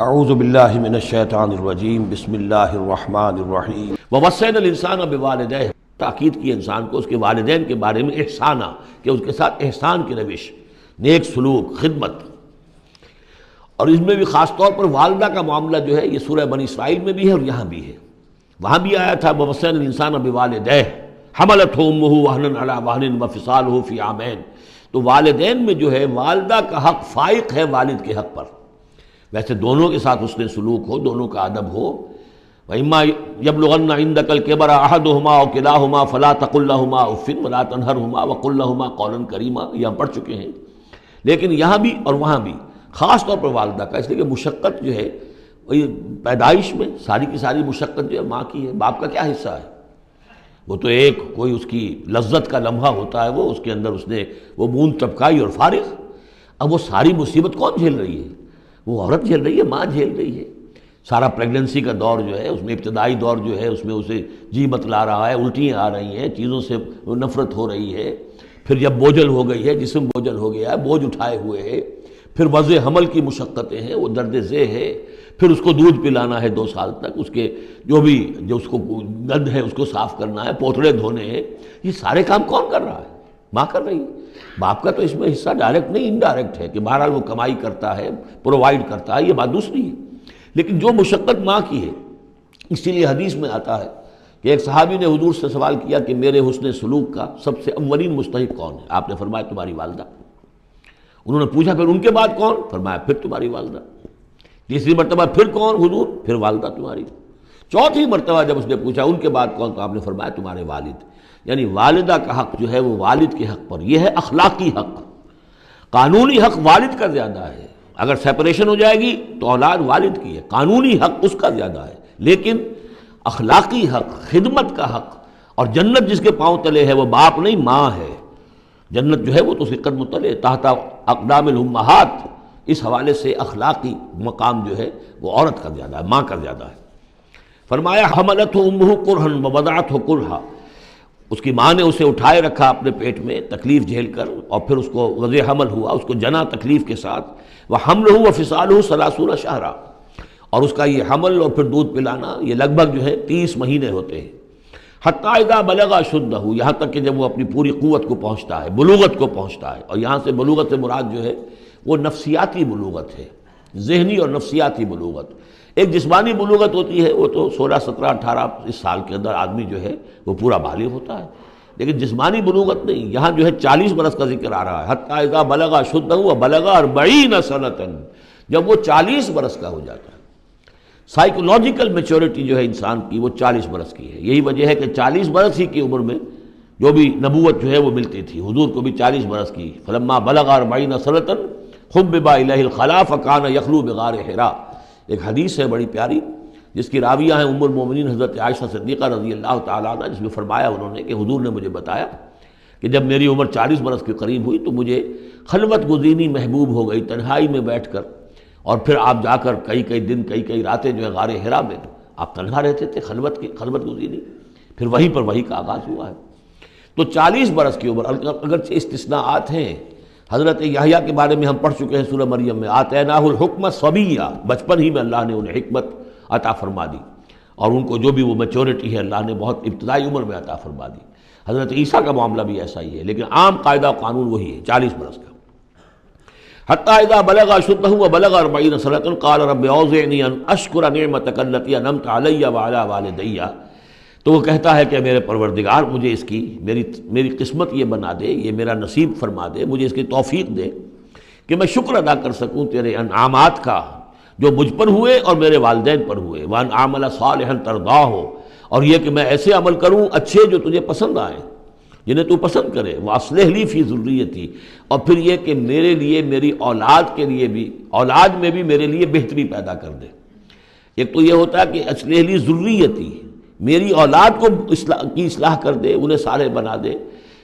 اعوذ باللہ من الشیطان الرجیم بسم اللہ الرحمن الرحیم ووصینا الانسان بوالدیہ، تاکید کی انسان کو اس کے والدین کے بارے میں احسانا، کہ اس کے ساتھ احسان کی روش، نیک سلوک، خدمت۔ اور اس میں بھی خاص طور پر والدہ کا معاملہ جو ہے یہ سورہ بنی اسرائیل میں بھی ہے اور یہاں بھی ہے۔ وہاں بھی آیا تھا ووصینا الانسان بوالدیہ حملتہ امہ وہنا علی وہن وفصالہ فی عامین۔ تو والدین میں جو ہے والدہ کا حق فائق ہے والد کے حق پر۔ ویسے دونوں کے ساتھ حسن سلوک ہو، دونوں کا ادب ہو۔ وَإِمَّا يَبْلُغَنَّ عِندَكَ الْكِبَرَ أَحَدُهُمَا أَوْ كِلَاهُمَا فَلَا تَقُل لَّهُمَا أُفٍّ وَلَا تَنْهَرْهُمَا وَقُل لَّهُمَا قَوْلًا كَرِيمًا، یہ ہم پڑھ چکے ہیں۔ لیکن یہاں بھی اور وہاں بھی خاص طور پر والدہ کا، اس لیے کہ مشقت جو ہے پیدائش میں ساری کی ساری مشقت جو ہے ماں کی ہے، باپ کا کیا حصہ ہے؟ وہ تو ایک کوئی اس کی لذت کا لمحہ ہوتا ہے، وہ اس کے اندر اس نے وہ بوند ٹپکائی اور فارغ۔ اب وہ ساری مصیبت کون جھیل رہی ہے؟ وہ عورت جھیل رہی ہے، ماں جھیل رہی ہے۔ سارا پریگننسی کا دور جو ہے اس میں ابتدائی دور جو ہے اس میں اسے جی بتلا رہا ہے، الٹیاں آ رہی ہیں، چیزوں سے نفرت ہو رہی ہے۔ پھر جب بوجھل ہو گئی ہے، جسم بوجھل ہو گیا ہے، بوجھ اٹھائے ہوئے ہے، پھر وضع حمل کی مشقتیں ہیں، وہ درد ذیل ہے، پھر اس کو دودھ پلانا ہے 2 سال تک، اس کے جو اس کو گند ہے اس کو صاف کرنا ہے، پوتڑے دھونے ہیں۔ یہ سارے کام کون کر رہا ہے؟ ماں کر رہی ہے۔ باپ کا تو اس میں حصہ ڈائریکٹ نہیں، انڈائریکٹ ہے کہ بہرحال وہ کمائی کرتا ہے، پرووائڈ کرتا ہے، یہ بات دوسری ہے۔ لیکن جو مشقت ماں کی ہے، اسی لیے حدیث میں آتا ہے کہ ایک صحابی نے حضور سے سوال کیا کہ میرے حسن سلوک کا سب سے اولین مستحق کون ہے؟ آپ نے فرمایا تمہاری والدہ۔ انہوں نے پوچھا پھر ان کے بعد کون؟ فرمایا پھر تمہاری والدہ۔ تیسری مرتبہ پھر کون؟ حضور پھر والدہ تمہاری۔ چوتھی مرتبہ جب اس نے پوچھا ان کے بعد کون، تو آپ نے فرمایا تمہارے والد۔ یعنی والدہ کا حق جو ہے وہ والد کے حق پر، یہ ہے اخلاقی حق۔ قانونی حق والد کا زیادہ ہے، اگر سیپریشن ہو جائے گی تو اولاد والد کی ہے، قانونی حق اس کا زیادہ ہے۔ لیکن اخلاقی حق، خدمت کا حق، اور جنت جس کے پاؤں تلے ہے وہ باپ نہیں ماں ہے۔ جنت جو ہے وہ تو اس کے قدم تلے تحت اقدام الامہات۔ اس حوالے سے اخلاقی مقام جو ہے وہ عورت کا زیادہ ہے، ماں کا زیادہ ہے۔ فرمایا حملتہ امہ کرہا ووضعتہ کرہا، اس کی ماں نے اسے اٹھائے رکھا اپنے پیٹ میں تکلیف جھیل کر، اور پھر اس کو وضع حمل ہوا، اس کو جنا تکلیف کے ساتھ۔ وحملہ وفصالہ 30 شہرا، اور اس کا یہ حمل اور پھر دودھ پلانا یہ لگ بھگ جو ہے 30 مہینے ہوتے ہیں۔ حتیٰ اذا بلغ اشدہ، یہاں تک کہ جب وہ اپنی پوری قوت کو پہنچتا ہے، بلوغت کو پہنچتا ہے۔ اور یہاں سے بلوغت سے مراد جو ہے وہ نفسیاتی بلوغت ہے، ذہنی اور نفسیاتی بلوغت۔ ایک جسمانی بلوغت ہوتی ہے، وہ تو 16 17 18 اس سال کے اندر آدمی جو ہے وہ پورا بالغ ہوتا ہے، لیکن جسمانی بلوغت نہیں۔ یہاں جو ہے 40 برس کا ذکر آ رہا ہے۔ حتیٰ اذا بلغ اشدہ وبلغ 40 سنۃ، جب وہ 40 برس کا ہو جاتا ہے۔ سائیکولوجیکل میچورٹی جو ہے انسان کی وہ 40 برس کی ہے۔ یہی وجہ ہے کہ 40 برس ہی کی عمر میں جو بھی نبوت جو ہے وہ ملتی تھی، حضور کو بھی 40 برس کی۔ فلما بلغ 40 سنۃ حبب الیہ الخلاء فکان یخلو بغار حراء، ایک حدیث ہے بڑی پیاری جس کی راویہ ہیں ام المومنین حضرت عائشہ صدیقہ رضی اللہ تعالیٰ عنہ، جس میں فرمایا انہوں نے کہ حضور نے مجھے بتایا کہ جب میری عمر 40 برس کے قریب ہوئی تو مجھے خلوت گزینی محبوب ہو گئی، تنہائی میں بیٹھ کر، اور پھر آپ جا کر کئی دن کئی راتیں جو ہے غار حرا میں آپ تنہا رہتے تھے، خلوت گزینی، پھر وہیں پر وہی کا آغاز ہوا ہے۔ تو 40 برس کی عمر، اگرچہ استثناءات ہیں۔ حضرت یحییٰ کے بارے میں ہم پڑھ چکے ہیں سورہ مریم میں، آتیناہ الحکم صبیہ، بچپن ہی میں اللہ نے انہیں حکمت عطا فرما دی، اور ان کو جو بھی وہ میچورٹی ہے اللہ نے بہت ابتدائی عمر میں عطا فرما دی۔ حضرت عیسیٰ کا معاملہ بھی ایسا ہی ہے، لیکن عام قاعدہ و قانون وہی ہے 40 برس کا۔ حتیٰ اذا بلغ اشدہ وبلغ 40 سنۃ قال رب اوزعنی ان اشکر نعمتک التی انعمت علی وعلی والدی، تو وہ کہتا ہے کہ میرے پروردگار مجھے اس کی میری قسمت یہ بنا دے، یہ میرا نصیب فرما دے، مجھے اس کی توفیق دے کہ میں شکر ادا کر سکوں تیرے انعامات کا جو مجھ پر ہوئے اور میرے والدین پر ہوئے۔ وان اعمل صالحا ترضاہ، اور یہ کہ میں ایسے عمل کروں اچھے جو تجھے پسند آئیں، جنہیں تو پسند کرے۔ واصلح لی فی ذریتی، اور پھر یہ کہ میرے لیے میری اولاد کے لیے بھی، اولاد میں بھی میرے لیے بہتری پیدا کر دے۔ ایک تو یہ ہوتا ہے کہ اصلح لی ذریتی، میری اولاد کو اصلاح کر دے، انہیں صالح بنا دے،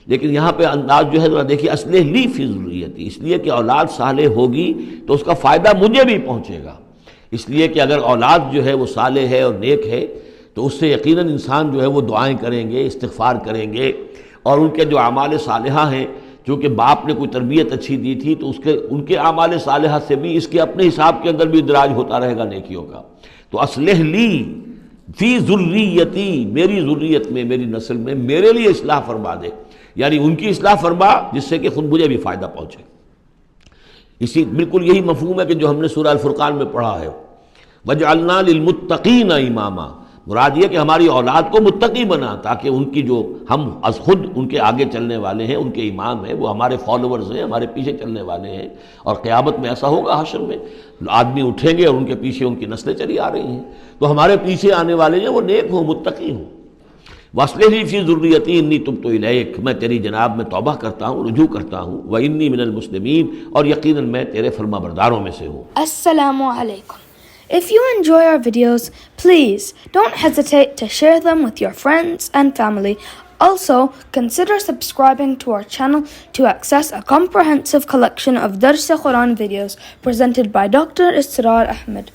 لیکن یہاں پہ انداز جو ہے ذرا دیکھیے، اصلح لی فی ذریتی، اس لیے کہ اولاد صالح ہوگی تو اس کا فائدہ مجھے بھی پہنچے گا۔ اس لیے کہ اگر اولاد جو ہے وہ صالح ہے اور نیک ہے تو اس سے یقیناً انسان جو ہے وہ دعائیں کریں گے، استغفار کریں گے، اور ان کے جو اعمال صالحہ ہیں چونکہ باپ نے کوئی تربیت اچھی دی تھی تو ان کے اعمال صالحہ سے بھی اس کے اپنے حساب کے اندر بھی ادراج ہوتا رہے گا نیکیوں کا. تو اصلح لی فی ذریتی، میری ذریت میں، میری نسل میں میرے لیے اصلاح فرما دے، یعنی ان کی اصلاح فرما جس سے کہ خود مجھے بھی فائدہ پہنچے. اسی بالکل یہی مفہوم ہے کہ جو ہم نے سورہ الفرقان میں پڑھا ہے، وَجْعَلْنَا لِلْمُتَّقِينَ إِمَامًا. مراد یہ کہ ہماری اولاد کو متقی بنا، تاکہ ان کی جو ہم از خود ان کے آگے چلنے والے ہیں، ان کے امام ہیں، وہ ہمارے فالوورز ہیں، ہمارے پیچھے چلنے والے ہیں. اور قیامت میں ایسا ہوگا، حشر میں آدمی اٹھیں گے اور ان کے پیچھے ان کی نسلیں چلی آ رہی ہیں، تو ہمارے پیچھے آنے والے ہیں وہ نیک ہوں، متقی ہوں. وَأَصْلِحْ لِي فِي ذُرِّيَّتِي إِنِّي تُبْتُ إِلَيْكَ، میں تیری جناب میں توبہ کرتا ہوں، رجوع کرتا ہوں. وَإِنِّي مِنَ الْمُسْلِمِينَ، اور یقیناً میں تیرے فرما برداروں میں سے ہوں. Assalamu alaikum. If you enjoy our videos, please don't hesitate to share them with your friends and family. Also, consider subscribing to our channel to access a comprehensive collection of Dars Quran videos presented by Dr. Israr Ahmed.